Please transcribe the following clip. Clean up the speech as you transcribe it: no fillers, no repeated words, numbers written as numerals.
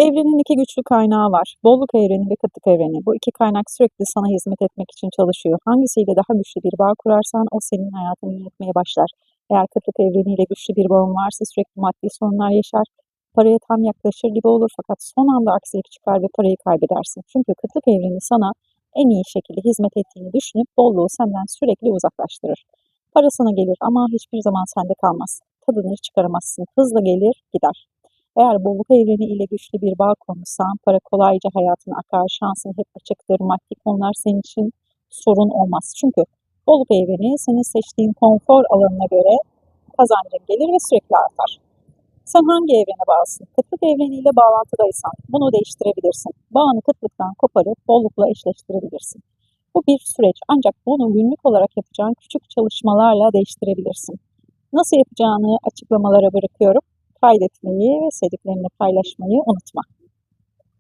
Evrenin iki güçlü kaynağı var. Bolluk evreni ve kıtlık evreni. Bu iki kaynak sürekli sana hizmet etmek için çalışıyor. Hangisiyle daha güçlü bir bağ kurarsan o senin hayatını yönetmeye başlar. Eğer kıtlık evreniyle güçlü bir bağın varsa sürekli maddi sorunlar yaşar, paraya tam yaklaşır gibi olur fakat son anda aksilik çıkar ve parayı kaybedersin. Çünkü kıtlık evreni sana en iyi şekilde hizmet ettiğini düşünüp bolluğu senden sürekli uzaklaştırır. Para sana gelir ama hiçbir zaman sende kalmaz. Tadını çıkaramazsın. Hızla gelir, gider. Eğer bolluk evreni ile güçlü bir bağ kurmuşsan, para kolayca hayatına akar, şansın hep açıktır, maddi konular senin için sorun olmaz. Çünkü bolluk evreni senin seçtiğin konfor alanına göre kazancın gelir ve sürekli artar. Sen hangi evrene bağlısın? Kıtlık evreniyle bağlantıdaysan bunu değiştirebilirsin. Bağını kıtlıktan koparıp bollukla eşleştirebilirsin. Bu bir süreç ancak bunu günlük olarak yapacağın küçük çalışmalarla değiştirebilirsin. Nasıl yapacağını açıklamalara bırakıyorum. Kaydetmeyi ve sevdiklerinle paylaşmayı unutma.